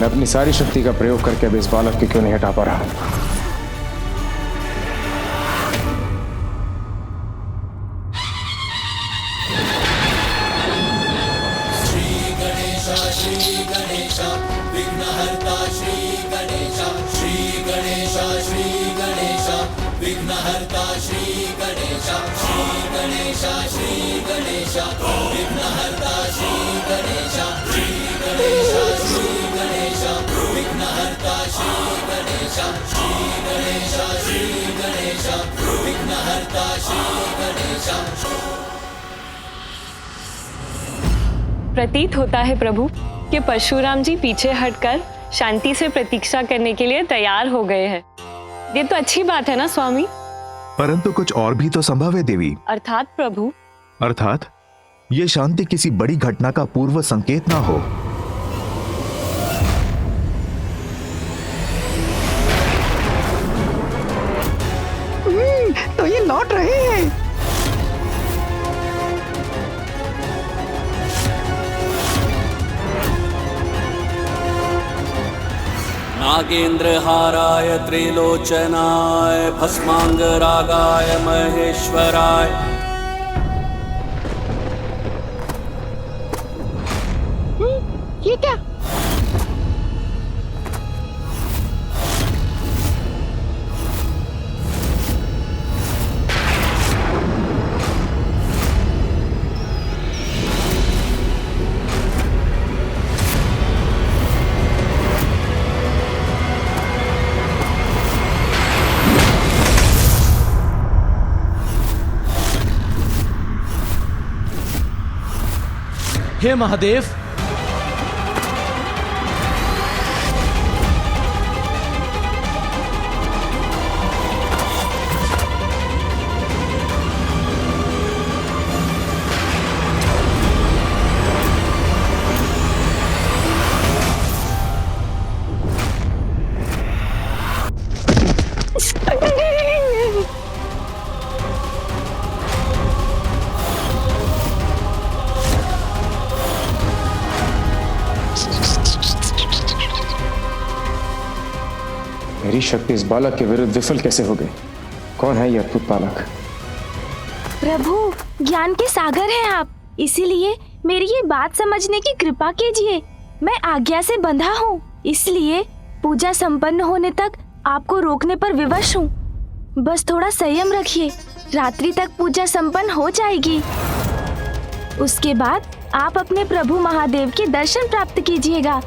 मैं अपनी सारी शक्ति का प्रयोग करके अब इस बालक को क्यों नहीं हटा पा रहा। विघ्नहर्ता श्री गणेश, श्री गणेश, श्री गणेश, विघ्नहर्ता श्री गणेश, श्री गणेश, श्री गणेश, विघ्नहर्ता श्री गणेश, श्री गणेश, श्री गणेश, विघ्नहर्ता श्री गणेश, श्री गणेश, श्री गणेश, विघ्नहर्ता श्री गणेश। प्रतीत होता है प्रभु कि परशुराम जी पीछे हटकर शांति से प्रतीक्षा करने के लिए तैयार हो गए हैं। ये तो अच्छी बात है ना स्वामी? परंतु कुछ और भी तो संभव है देवी। अर्थात प्रभु? अर्थात ये शांति किसी बड़ी घटना का पूर्व संकेत ना हो। तो ये लौट रहे हैं। नागेन्द्रहाराय त्रिलोचनाय भस्मांगरागाय महेश्वराय। ये क्या? हे महादेव, मेरी शक्ति इस बालक के विरुद्ध विफल कैसे हो गई? कौन है ये अद्भुत बालक? प्रभु, ज्ञान के सागर हैं आप, इसीलिए मेरी ये बात समझने की कृपा कीजिए। मैं आज्ञा से बंधा हूँ, इसलिए पूजा संपन्न होने तक आपको रोकने पर विवश हूँ। बस थोड़ा संयम रखिए, रात्रि तक पूजा संपन्न हो जाएगी। उसके बाद आप अपने प्रभु महादेव के दर्शन प्राप्त कीजिएगा।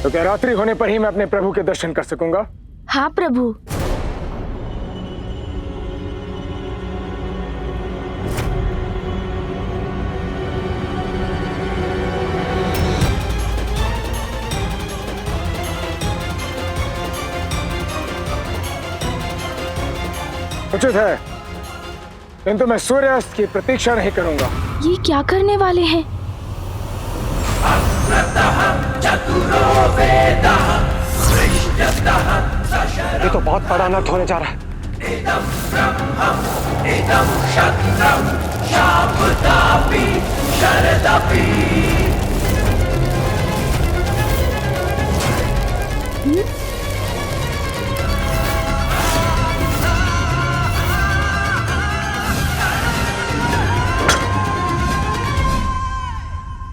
तो क्या रात्रि होने पर ही मैं अपने प्रभु के दर्शन कर सकूंगा? हाँ प्रभु। उचित है, किंतु मैं सूर्यास्त की प्रतीक्षा नहीं करूंगा। ये क्या करने वाले हैं? ये तो बहुत बड़ा अनर्थ होने जा रहा है।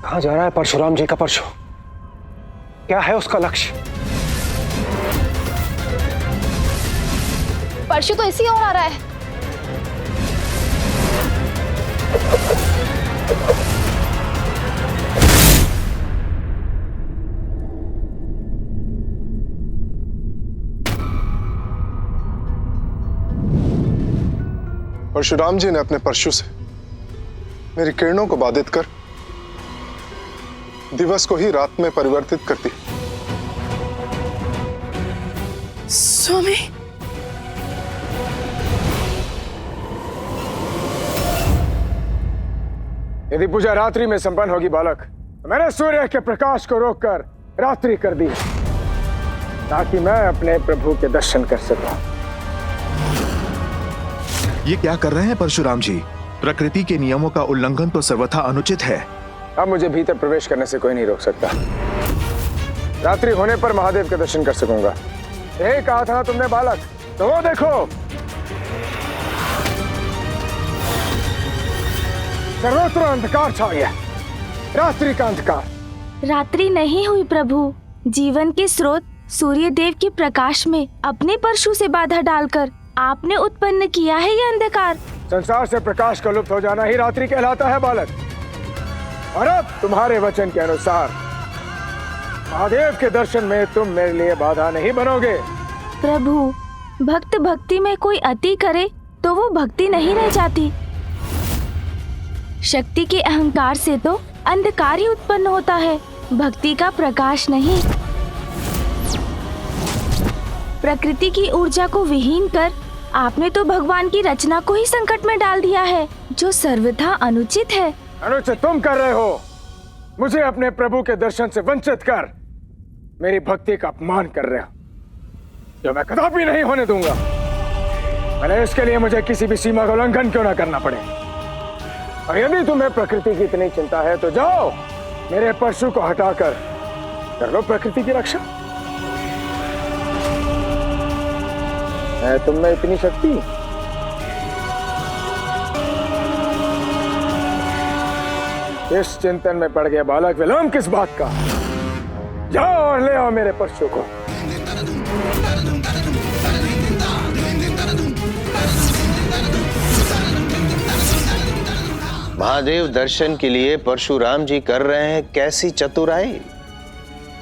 कहाँ जा रहा है परशुराम जी का परशु? क्या है उसका लक्ष्य? परशु तो इसी ओर आ रहा है। परशुराम जी ने अपने परशु से मेरी किरणों को बाधित कर दिवस को ही रात में परिवर्तित कर दी। स्वामी, यदि पूजा रात्रि में संपन्न होगी बालक, तो मैंने सूर्य के प्रकाश को रोककर रात्रि कर दी ताकि मैं अपने प्रभु के दर्शन कर सकूं। ये क्या कर रहे हैं परशुराम जी? प्रकृति के नियमों का उल्लंघन तो सर्वथा अनुचित है। अब मुझे भीतर प्रवेश करने से कोई नहीं रोक सकता। रात्रि होने पर महादेव के दर्शन कर सकूंगा। यही कहा था तुमने बालक, तो वो देखो सर्वत्र अंधकार छा गया, रात्रि का अंधकार। रात्रि नहीं हुई प्रभु, जीवन के स्रोत सूर्य देव के प्रकाश में अपने परशु से बाधा डालकर आपने उत्पन्न किया है ये अंधकार। संसार से प्रकाश का लुप्त हो जाना ही रात्रि कहलाता है बालक। और अब तुम्हारे वचन के अनुसार महादेव के दर्शन में तुम मेरे लिए बाधा नहीं बनोगे। प्रभु, भक्त भक्ति में कोई अति करे तो वो भक्ति नहीं रह जाती। शक्ति के अहंकार से तो अंधकार ही उत्पन्न होता है, भक्ति का प्रकाश नहीं। प्रकृति की ऊर्जा को विहीन कर आपने तो भगवान की रचना को ही संकट में डाल दिया है, जो सर्वथा अनुचित है। अनुचित तुम कर रहे हो। मुझे अपने प्रभु के दर्शन से वंचित कर मेरी भक्ति का अपमान कर रहे हो, जो मैं कदापि नहीं होने दूंगा। भले इसके लिए मुझे किसी भी सीमा का उल्लंघन क्यों ना करना पड़े। और यदि तुम्हें प्रकृति की इतनी चिंता है तो जाओ, मेरे परशु को हटाकर कर लो प्रकृति की रक्षा। है तुम में इतनी शक्ति? इस चिंतन में पड़ गया बालक, विलंब किस बात का? जाओ और ले आओ मेरे परशु को। महादेव दर्शन के लिए परशुराम जी कर रहे हैं कैसी चतुराई।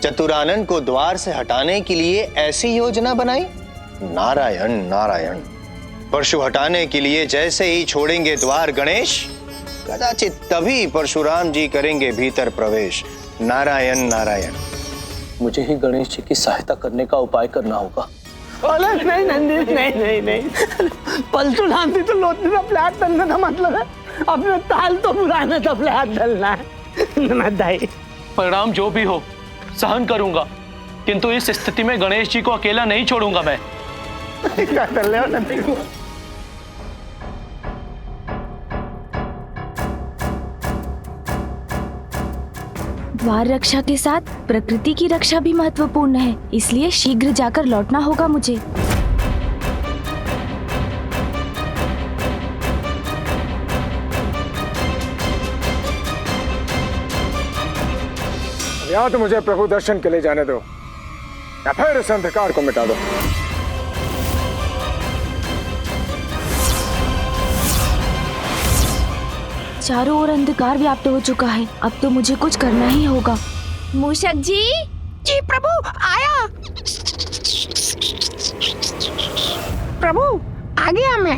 चतुरानन को द्वार से हटाने के लिए ऐसी योजना बनाई। नारायण नारायण। परशु हटाने के लिए जैसे ही छोड़ेंगे द्वार गणेश, कदाचित तभी परशुराम जी करेंगे भीतर प्रवेश। नारायण नारायण। मुझे ही गणेश जी की सहायता करने का उपाय करना होगा। नहीं नंदी, नहीं परशुराम जी तो लोटने का फ्लैट डालने का मतलब है अपने ताल तो पुराने का फ्लैट डालना है। दाई परिणाम जो भी हो सहन करूंगा, किंतु इस स्थिति में गणेश जी को अकेला नहीं छोड़ूंगा मैं। क्या कर ले नंदी को? द्वार रक्षा के साथ प्रकृति की रक्षा भी महत्वपूर्ण है, इसलिए शीघ्र जाकर लौटना होगा मुझे। या तो मुझे प्रभु दर्शन के लिए जाने दो, या फिर इस अंधकार को मिटा दो। चारों ओर अंधकार व्याप्त हो चुका है, अब तो मुझे कुछ करना ही होगा। मूषक जी। जी प्रभु, आया। प्रभु आ गया मैं।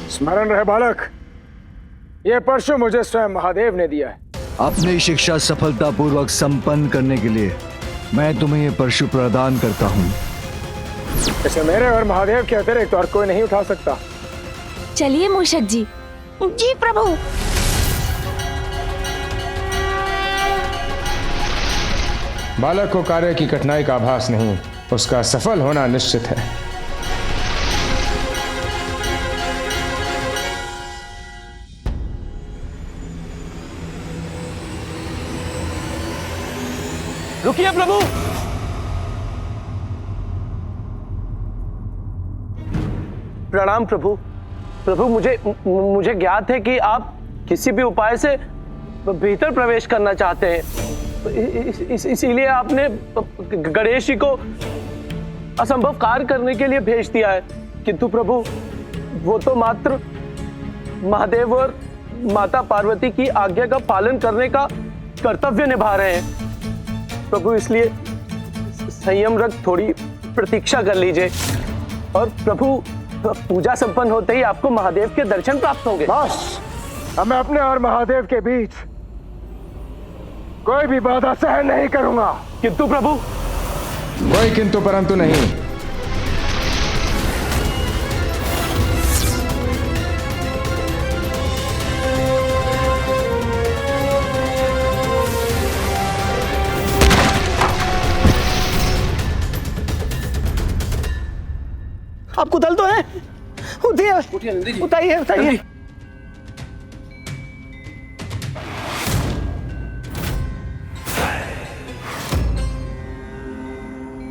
स्मरण रहे बालक, ये परशु मुझे स्वयं महादेव ने दिया है। अपनी शिक्षा सफलतापूर्वक संपन्न करने के लिए मैं तुम्हें ये परशु प्रदान करता हूँ। इसे मेरे और महादेव के अतिरिक्त और कोई नहीं उठा सकता। चलिए मूषक जी। जी प्रभु। बालक को कार्य की कठिनाई का आभास नहीं, उसका सफल होना निश्चित है। रुकिए प्रभु। प्रणाम प्रभु। प्रभु मुझे ज्ञात है कि आप किसी भी उपाय से भीतर प्रवेश करना चाहते हैं, इसीलिए आपने गणेश जी को असंभव कार्य करने के लिए भेज दिया है। किंतु प्रभु, वो तो मात्र महादेव और माता पार्वती की आज्ञा का पालन करने का कर्तव्य निभा रहे हैं। प्रभु, इसलिए संयम रख थोड़ी प्रतीक्षा कर लीजिए, और प्रभु पूजा संपन्न होते ही आपको महादेव के दर्शन प्राप्त होंगे। बस, अब मैं अपने और महादेव के बीच कोई भी बाधा सहन नहीं करूंगा। किंतु प्रभु। कोई किंतु परंतु नहीं। आप कुतल तो हैं? उठिए, उठाइए उठाइए।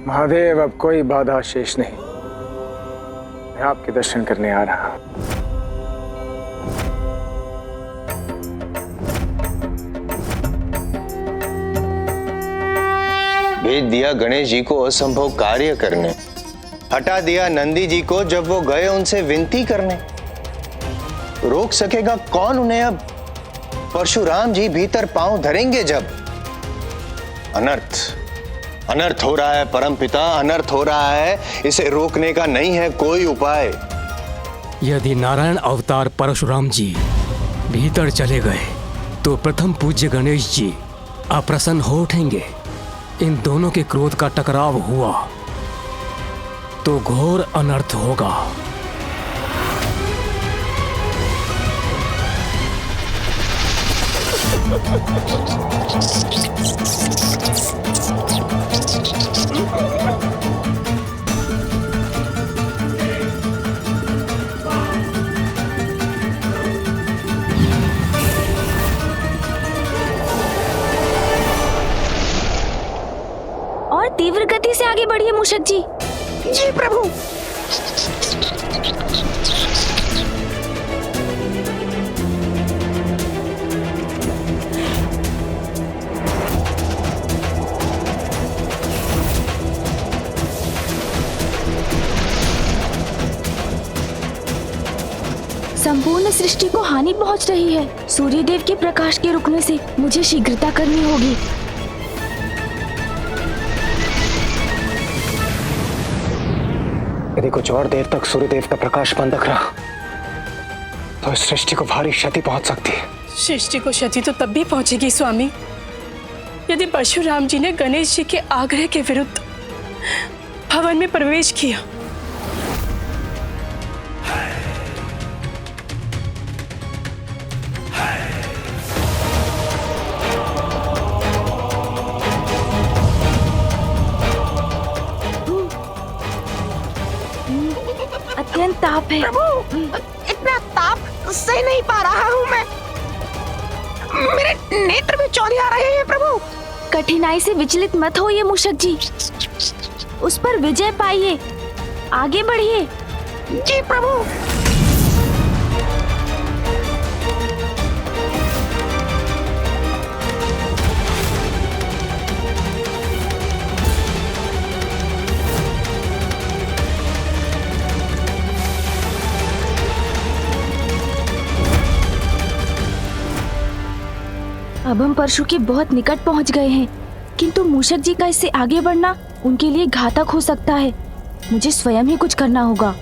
महादेव, अब कोई बाधा शेष नहीं। मैं आपके दर्शन करने आ रहा हूं। भेज दिया गणेश जी को असंभव कार्य करने, हटा दिया नंदी जी को जब वो गए उनसे विनती करने। रोक सकेगा कौन उन्हें अब? परशुराम जी भीतर पांव धरेंगे जब। अनर्थ अनर्थ हो रहा है परमपिता, अनर्थ हो रहा है। इसे रोकने का नहीं है कोई उपाय। यदि नारायण अवतार परशुराम जी भीतर चले गए तो प्रथम पूज्य गणेश जी अप्रसन्न हो उठेंगे। इन दोनों के क्रोध का टकराव हुआ तो घोर अनर्थ होगा। और तीव्र गति से आगे बढ़िए मूषक जी। जी प्रभु। संपूर्ण सृष्टि को हानि पहुंच रही है। सूर्यदेव के प्रकाश के रुकने से मुझे शीघ्रता करनी होगी। यदि कुछ और देर तक सूर्यदेव का प्रकाश बंद रहा तो इस सृष्टि को भारी क्षति पहुंच सकती है। सृष्टि को क्षति तो तब भी पहुंचेगी स्वामी, यदि परशुराम जी ने गणेश जी के आग्रह के विरुद्ध भवन में प्रवेश किया। अत्यंत ताप है। प्रभु, इतना ताप सह नहीं पा रहा हूँ मैं। मेरे नेत्र भी चौंधिया आ रहे हैं प्रभु। कठिनाई से विचलित मत होइए मूषक जी, उस पर विजय पाइए। आगे बढ़िए। जी प्रभु। अब हम परशु के बहुत निकट पहुंच गए हैं, किंतु मूषक जी का इससे आगे बढ़ना उनके लिए घातक हो सकता है। मुझे स्वयं ही कुछ करना होगा।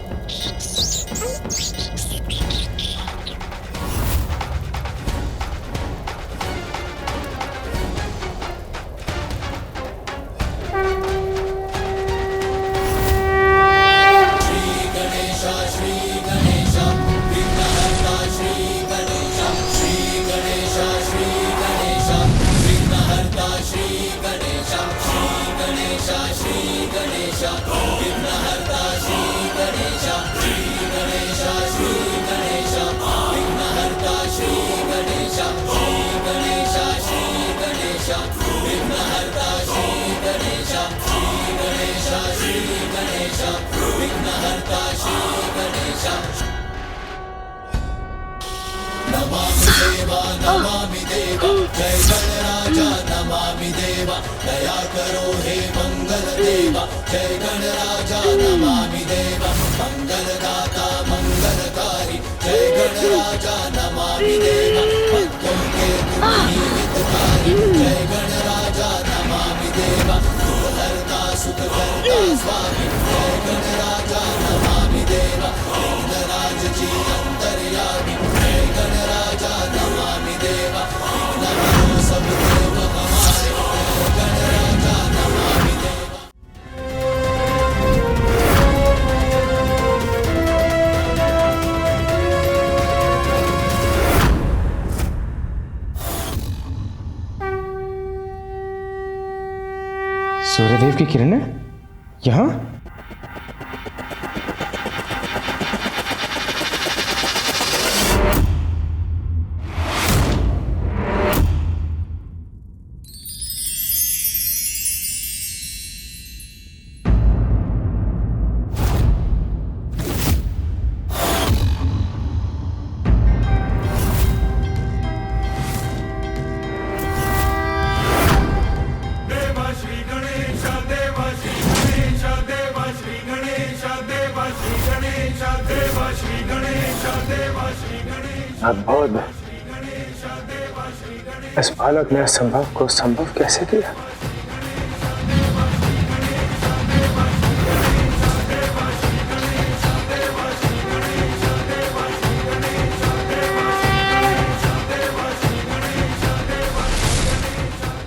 सूर्यदेव की किरणें यहाँ? अद्भुत। इस बालक ने असंभव को संभव कैसे किया?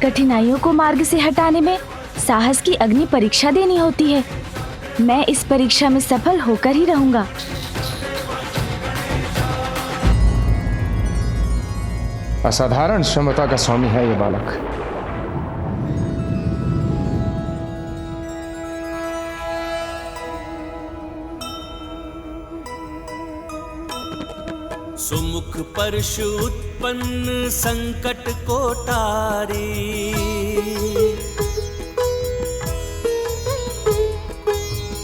कठिनाइयों को मार्ग से हटाने में साहस की अग्नि परीक्षा देनी होती है। मैं इस परीक्षा में सफल होकर ही रहूंगा। असाधारण क्षमता का स्वामी है ये बालक। सुमुख परशु उत्पन्न संकट को टारी,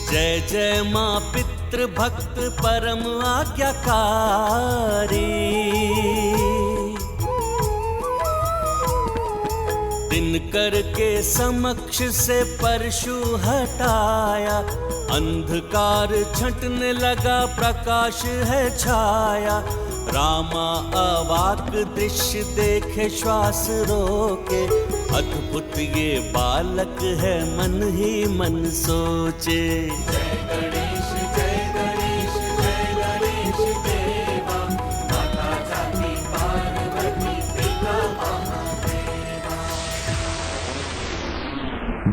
जय जय माँ पितृ भक्त परम आज्ञाकारी। दिनकर के समक्ष से परशु हटाया, अंधकार छंटने लगा प्रकाश है छाया। रामा अवाक दृश्य देखे श्वास रोके, अद्भुत ये बालक है मन ही मन सोचे। जय गणेश जय गणेश जय गणेश देवा, माता जाति पार्वती पिता महादेवा।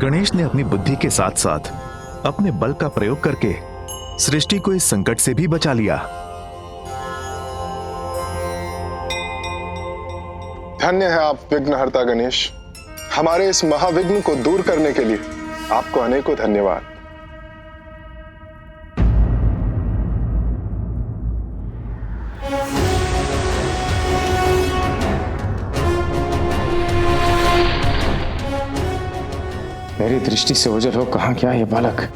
गणेश ने अपनी बुद्धि के साथ साथ अपने बल का प्रयोग करके सृष्टि को इस संकट से भी बचा लिया। धन्य है आप विघ्नहर्ता गणेश। हमारे इस महाविघ्न को दूर करने के लिए आपको अनेकों धन्यवाद। मेरी दृष्टि से ओझल हो कहाँ क्या ये बालक?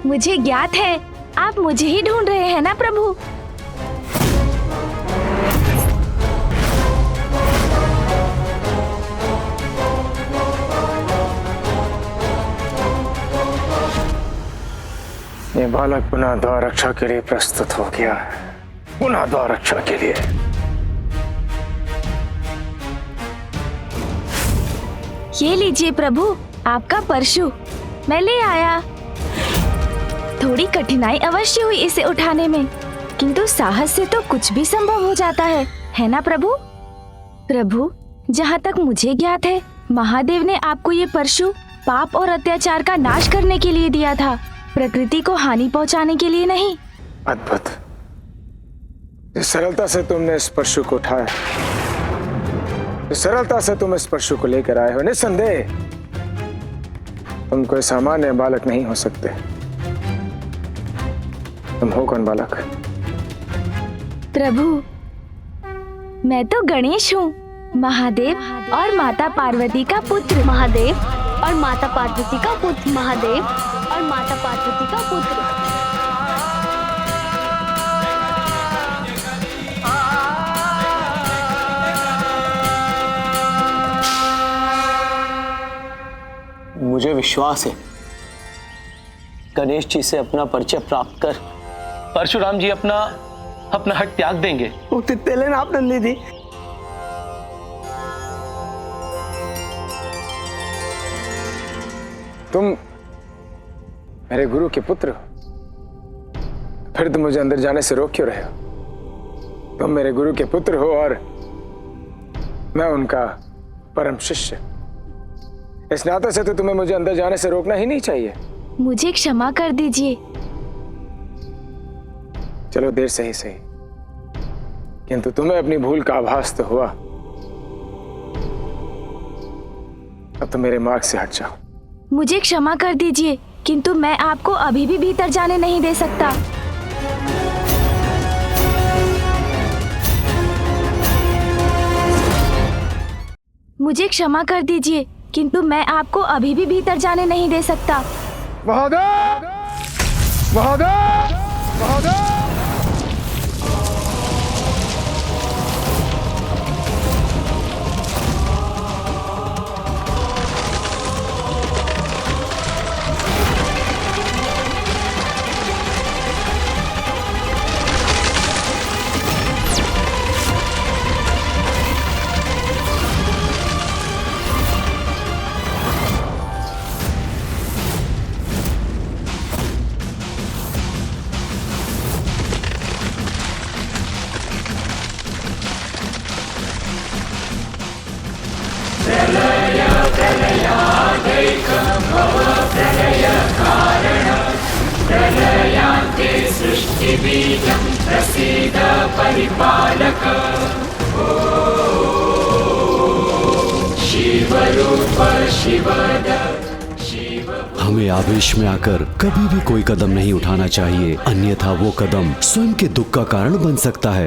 मुझे ज्ञात है आप मुझे ही ढूंढ रहे हैं ना प्रभु। ये बालक पुनः द्वार रक्षा के लिए प्रस्तुत हो गया है। पुनः द्वार रक्षा के लिए। ये लीजिए प्रभु आपका परशु, मैं ले आया। थोड़ी कठिनाई अवश्य हुई इसे उठाने में, किंतु साहस से तो कुछ भी संभव हो जाता है ना प्रभु? प्रभु, जहाँ तक मुझे ज्ञात है महादेव ने आपको ये परशु पाप और अत्याचार का नाश करने के लिए दिया था, प्रकृति को हानि पहुंचाने के लिए नहीं। अद्भुत। इस सरलता से तुमने इस परशु को उठाया, इस सरलता से तुम इस परशु को लेकर आए हो। निस्संदेह तुम कोई सामान्य बालक नहीं हो सकते। तुम हो कौन बालक? प्रभु, मैं तो गणेश हूँ, महादेव और माता पार्वती का पुत्र। महादेव और माता पार्वती का पुत्र। महादेव और माता पार्वती का पुत्र। मुझे विश्वास है गणेश जी से अपना परिचय प्राप्त कर परशुराम जी अपना हट त्याग देंगे। तेले ना आप नंदी थी। तुम मेरे गुरु के पुत्र हो, फिर तुम मुझे अंदर जाने से रोक क्यों रहे हो? तुम मेरे गुरु के पुत्र हो और मैं उनका परम शिष्य। इस नाते से तो तुम्हें मुझे अंदर जाने से रोकना ही नहीं चाहिए। मुझे क्षमा कर दीजिए। चलो देर से ही सही, किंतु तुम्हें अपनी भूल का आभास तो हुआ। अब तो मेरे मार्ग से हट जाओ। मुझे क्षमा कर दीजिए, किंतु मैं आपको अभी भी भीतर जाने नहीं दे सकता। मुझे क्षमा कर दीजिए, किंतु मैं आपको अभी भी भीतर जाने नहीं दे सकता। महादेव! महादेव! महादेव! भक्तिबीजं प्रसीद परिपालक शिवरूप शिवद हमें आवेश में आकर कभी भी कोई कदम नहीं उठाना चाहिए, अन्यथा वो कदम स्वयं के दुख का कारण बन सकता है।